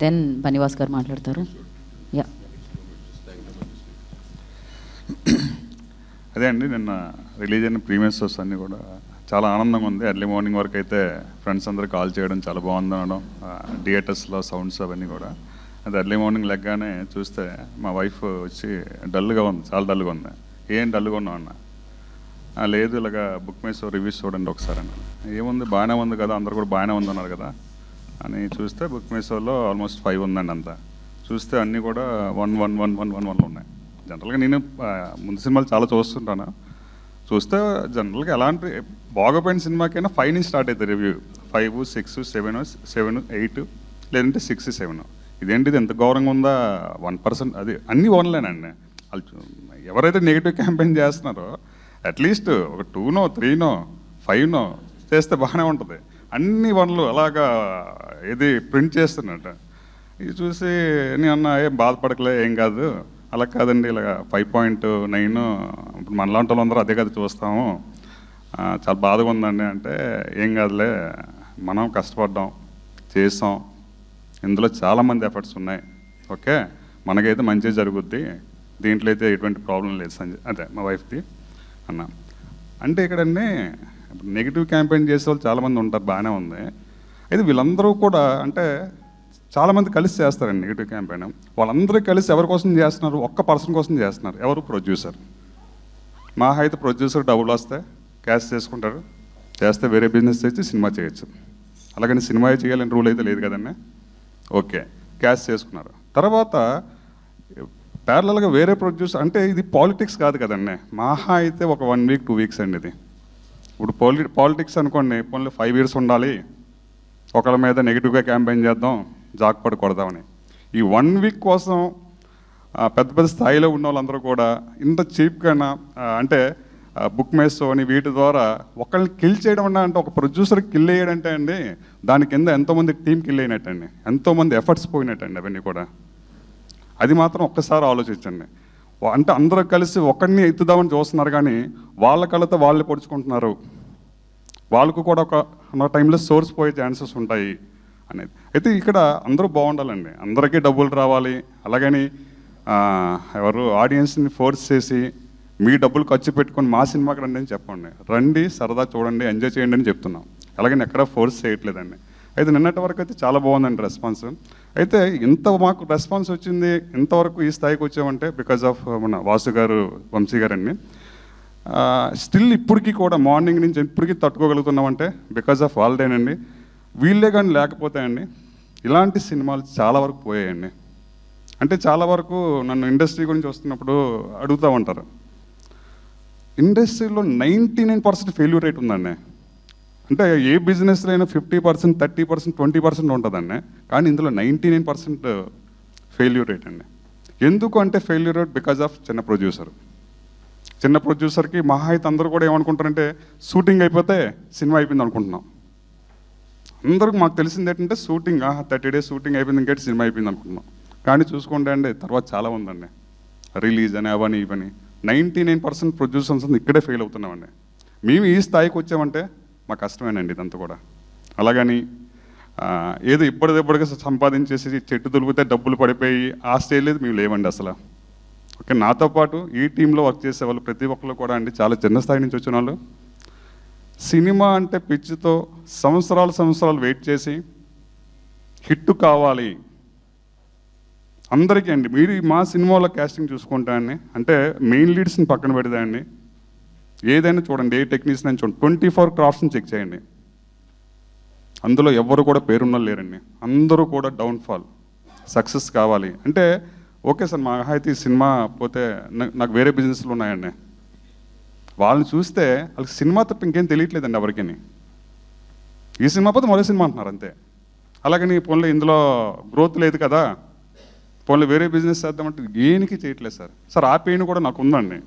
Then Bunny Vas గారు మాట్లాడతారు. Yeah, అదే అండి, నిన్న రిలీజ్ అయిన ప్రీమియర్ షోస్ అన్నీ కూడా చాలా ఆనందంగా ఉంది. ఎర్లీ మార్నింగ్ వరకు అయితే ఫ్రెండ్స్ అందరూ కాల్ చేయడం చాలా బాగుంది అనడం, థియేటర్స్లో సౌండ్స్ అవన్నీ కూడా. అది ఎర్లీ మార్నింగ్ లెగ్గానే చూస్తే మా వైఫ్ వచ్చి డల్గా ఉంది, చాలా డల్గా ఉంది. ఏం డల్గా ఉన్నావు అన్న? లేదు, ఇలాగా బుక్ మై షో రివ్యూస్ చూడండి ఒకసారి అన్న. ఏముంది, బాగానే ఉంది కదా, అందరు కూడా బాగానే ఉందన్నారు కదా అని చూస్తే బుక్ మై షోలో ఆల్మోస్ట్ 5 ఉందండి. అంతా చూస్తే అన్నీ కూడా 1 ఉన్నాయి. జనరల్గా నేను ముందు సినిమాలు చాలా చూస్తుంటాను. చూస్తే జనరల్గా ఎలాంటి బాగోపోయిన సినిమాకైనా 5 నుంచి స్టార్ట్ అవుతుంది రివ్యూ. 5, 6, 7, 8 లేదంటే 6, 7. ఇదేంటిది ఎంత ఘోరంగా ఉందా? 1%. అది అన్నీ వన్లేనండి. వాళ్ళు ఎవరైతే నెగిటివ్ క్యాంపెయిన్ చేస్తున్నారో అట్లీస్ట్ ఒక 2నో 3నో 5నో చేస్తే బాగానే ఉంటుంది. అన్ని వన్లు అలాగా ఇది ప్రింట్ చేస్తున్నట్టు. ఇది చూసి నేను అన్న, ఏం బాధపడకలే, ఏం కాదు. అలా కాదండి, ఇలాగ 5.9 ఇప్పుడు మనలాంటి వాళ్ళందరూ అదే కదా చూస్తాము, చాలా బాధగా ఉందండి అంటే, ఏం కాదులే, మనం కష్టపడ్డాం, చేసాం, ఇందులో చాలామంది ఎఫర్ట్స్ ఉన్నాయి, ఓకే, మనకైతే మంచిగా జరుగుద్ది, దీంట్లో అయితే ఎటువంటి ప్రాబ్లం లేదు సంజయ్, అదే మా వైఫ్ది అన్న. అంటే ఇక్కడండి నెగిటివ్ క్యాంపెయిన్ చేసే వాళ్ళు చాలామంది ఉంటారు, బాగానే ఉంది. అయితే వీళ్ళందరూ కూడా అంటే చాలామంది కలిసి చేస్తారండి నెగిటివ్ క్యాంపెయిన్. వాళ్ళందరూ కలిసి ఎవరి కోసం చేస్తున్నారు? ఒక్క పర్సన్ కోసం చేస్తున్నారు. ఎవరు? ప్రొడ్యూసర్. మా అయితే ప్రొడ్యూసర్ డబ్బులు వస్తే క్యాష్ చేసుకుంటారు, చేస్తే వేరే బిజినెస్ చేసి సినిమా చేయొచ్చు. అలాగని సినిమా చేయాలని రూల్ అయితే లేదు కదండి. ఓకే, క్యాష్ చేసుకున్నారు. తర్వాత ప్యారలల్గా వేరే ప్రొడ్యూసర్, అంటే ఇది పాలిటిక్స్ కాదు కదండి. మహా అయితే ఒక 1 వీక్ 2 వీక్స్ అండి ఇది. ఇప్పుడు పాలిటిక్స్ అనుకోండి, పోన్లీ 5 years ఉండాలి, ఒకళ్ళ మీద నెగిటివ్గా క్యాంపెయిన్ చేద్దాం, జాక్పడి కొడదామని. ఈ 1 వీక్ కోసం పెద్ద పెద్ద స్థాయిలో ఉన్న వాళ్ళందరూ కూడా ఇంత చీప్గా అంటే బుక్ మై షో అని వీటి ద్వారా ఒకళ్ళని కిల్ చేయడం అన్నా, అంటే ఒక ప్రొడ్యూసర్ కిల్ అయ్యాడంటే అండి, దాని కింద ఎంతోమంది టీం కిల్ అయినట్టండి, ఎంతోమంది ఎఫర్ట్స్ పోయినట్టండి అవన్నీ కూడా. అది మాత్రం ఒక్కసారి ఆలోచించండి. అంటే అందరూ కలిసి ఒకరిని ఎత్తుదామని చూస్తున్నారు, కానీ వాళ్ళ కళ్ళతో వాళ్ళే పొడుచుకుంటున్నారు. వాళ్ళకు కూడా ఒక టైంలో సోర్స్ పోయే ఛాన్సెస్ ఉంటాయి అనేది. అయితే ఇక్కడ అందరూ బాగుండాలండి, అందరికీ డబ్బులు రావాలి. అలాగని ఎవరు ఆడియన్స్ని ఫోర్స్ చేసి మీ డబ్బులు ఖర్చు పెట్టుకొని మా సినిమాకి రండి అని చెప్పండి. రండి, సరదా చూడండి, ఎంజాయ్ చేయండి అని చెప్తున్నాం. అలాగని ఎక్కడా ఫోర్స్ చేయట్లేదండి. అయితే నిన్నటి వరకు అయితే చాలా బాగుందండి రెస్పాన్స్. అయితే ఇంత మాకు రెస్పాన్స్ వచ్చింది, ఇంతవరకు ఈ స్థాయికి వచ్చామంటే బికాజ్ ఆఫ్ మన వాసు గారు, వంశీ గారండి. స్టిల్ ఇప్పటికీ కూడా మార్నింగ్ నుంచి ఇప్పటికీ తట్టుకోగలుగుతున్నామంటే బికాజ్ ఆఫ్ వాళ్ళదేనండి. వీళ్ళే కానీ లేకపోతే అండి ఇలాంటి సినిమాలు చాలా వరకు పోయాయండి. అంటే చాలా వరకు నన్ను ఇండస్ట్రీ గురించి వస్తున్నప్పుడు అడుగుతూ ఉంటారు, ఇండస్ట్రీలో 99% ఫెయిల్యూర్ రేట్ ఉందండి. అంటే ఏ బిజినెస్లో అయినా 50%, 30%, 20% ఉంటుందండి. కానీ ఇందులో 99% ఫెయిల్యూర్ రేట్ అండి. ఎందుకు అంటే ఫెయిల్యూర్ రేట్ బికాజ్ ఆఫ్ చిన్న ప్రొడ్యూసర్కి మహా అయితే అందరూ కూడా ఏమనుకుంటారంటే, షూటింగ్ అయిపోతే సినిమా అయిపోయింది అనుకుంటున్నాం. అందరికి మాకు తెలిసింది ఏంటంటే షూటింగ్ 30 days షూటింగ్ అయిపోయింది, ఇంకేంటి సినిమా అయిపోయింది అనుకుంటున్నాం. కానీ చూసుకోండి అండి, తర్వాత చాలా ఉందండి, రిలీజ్ అని అవని ఇవని. 99% ప్రొడ్యూసర్స్ ఇక్కడే ఫెయిల్ అవుతున్నామండి. మేము ఈ స్థాయికి వచ్చామంటే మా కష్టమేనండి ఇదంతా కూడా. అలాగని ఏదో ఇప్పటిదిప్పటిగా సంపాదించేసి చెట్టు దులిపితే డబ్బులు పడిపోయి ఆ స్టేజ్ లేదు మేము లేవండి అసలు. ఓకే, నాతో పాటు ఈ టీంలో వర్క్ చేసే వాళ్ళు ప్రతి ఒక్కరు కూడా అండి చాలా చిన్న స్థాయి నుంచి వచ్చిన వాళ్ళు. సినిమా అంటే పిచ్చితో సంవత్సరాలు వెయిట్ చేసి హిట్ కావాలి అందరికీ అండి. మీరు మా సినిమాలో క్యాస్టింగ్ చూసుకుంటా అండి, అంటే మెయిన్ లీడ్స్ని పక్కన పెడతా అండి, ఏదైనా చూడండి, ఏ టెక్నీషియన్ అని చూడండి, 24 క్రాఫ్ట్స్ని చెక్ చేయండి, అందులో ఎవరు కూడా పేరున్న లేరండి. అందరూ కూడా డౌన్ఫాల్. సక్సెస్ కావాలి అంటే ఓకే సార్, మా అయితే ఈ సినిమా పోతే నాకు వేరే బిజినెస్లు ఉన్నాయండి. వాళ్ళని చూస్తే వాళ్ళకి సినిమా తప్ప ఇంకేం తెలియట్లేదండి ఎవరికి. ఈ సినిమా పోతే మరో సినిమా అంటున్నారు అంతే. అలాగని పోన్లే ఇందులో గ్రోత్ లేదు కదా, పోన్లే వేరే బిజినెస్ చేద్దామంటే ఏనికి చేయట్లేదు సార్. ఆ పెయిన్ కూడా నాకు ఉందండి.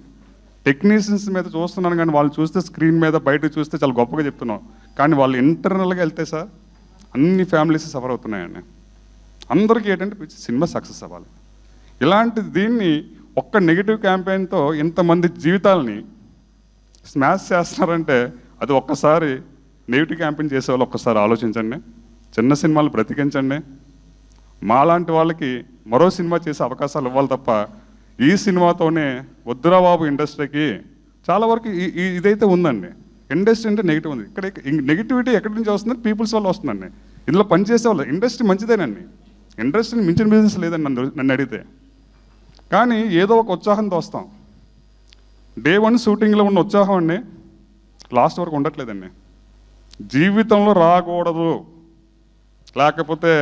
టెక్నీషియన్స్ మీద చూస్తున్నాను, కానీ వాళ్ళు చూస్తే స్క్రీన్ మీద బయటకు చూస్తే చాలా గొప్పగా చెప్తున్నాం, కానీ వాళ్ళు ఇంటర్నల్గా వెళ్తే సార్ అన్ని ఫ్యామిలీస్ సఫర్ అవుతున్నాయండి. అందరికీ ఏంటంటే సినిమా సక్సెస్ అవ్వాలి. ఇలాంటి దీన్ని ఒక్క నెగిటివ్ క్యాంపెయిన్తో ఇంతమంది జీవితాలని స్మాష్ చేస్తున్నారంటే అది ఒక్కసారి నెగిటివ్ క్యాంపెయిన్ చేసే వాళ్ళు ఒక్కసారి ఆలోచించండి. చిన్న సినిమాలు బ్రతికించండి. మాలాంటి వాళ్ళకి మరో సినిమా చేసే అవకాశాలు ఇవ్వాలి తప్ప ఈ సినిమాతోనే వద్దురా బాబు ఇండస్ట్రీకి చాలా వరకు ఇదైతే ఉందండి. ఇండస్ట్రీ అంటే నెగిటివ్ ఉంది. ఇక్కడ నెగిటివిటీ ఎక్కడి నుంచి వస్తుంది? పీపుల్స్ వల్ల వస్తుందండి. ఇందులో పనిచేసే వాళ్ళు ఇండస్ట్రీ మంచిదేనండి, ఇండస్ట్రీని మించిన బిజినెస్ లేదండి నన్ను అడిగితే. కానీ ఏదో ఒక ఉత్సాహంతో వస్తాం. డే 1 షూటింగ్లో ఉన్న ఉత్సాహం అండి లాస్ట్ వరకు ఉండట్లేదండి. జీవితంలో రాకూడదు, లేకపోతే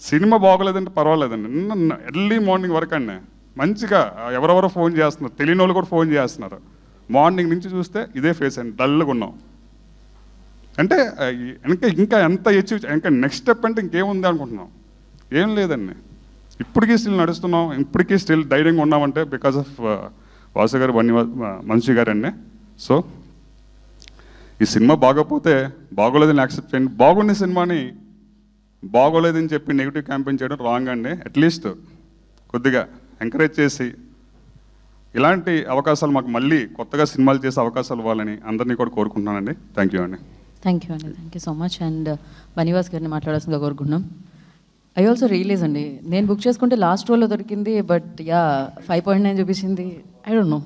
సినిమా బాగోలేదంటే పర్వాలేదండి. నిన్న ఎర్లీ మార్నింగ్ వరకు అండి మంచిగా ఎవరెవరో ఫోన్ చేస్తున్నారు, తెలియని వాళ్ళు కూడా ఫోన్ చేస్తున్నారు. మార్నింగ్ నుంచి చూస్తే ఇదే ఫేస్ అండి, డల్గా ఉన్నాం. అంటే ఇంకా ఎంత ఇంకా నెక్స్ట్ స్టెప్ అంటే ఇంకేముంది అనుకుంటున్నాం? ఏం లేదండి. ఇప్పటికీ స్టిల్ నడుస్తున్నాం, ఇప్పటికీ స్టిల్ ధైర్యంగా ఉన్నామంటే బికాస్ ఆఫ్ వాసు గారు, మనిషి గారు అండి. సో ఈ సినిమా బాగోపోతే బాగోలేదని యాక్సెప్ట్ చేయండి. బాగుండే సినిమాని బాగోలేదని చెప్పి నెగిటివ్ క్యాంపెయిన్ చేయడం రాంగ్ అండి. అట్లీస్ట్ కొద్దిగా ఎంకరేజ్ చేసి ఇలాంటి అవకాశాలు మాకు మళ్ళీ కొత్తగా సినిమాలు చేసే అవకాశాలు ఇవ్వాలని అందరినీ కూడా కోరుకుంటున్నానండి. థ్యాంక్ యూ అండి. Thank you so much. And Bunny Vas గారిని మాట్లాడాల్సిందిగా కోరుకుంటున్నాం. ఐ ఆల్సో రియలైజ్ అండి, నేను బుక్ చేసుకుంటే లాస్ట్ రోలో దొరికింది, బట్ 5.9 చూపించింది. I don't know.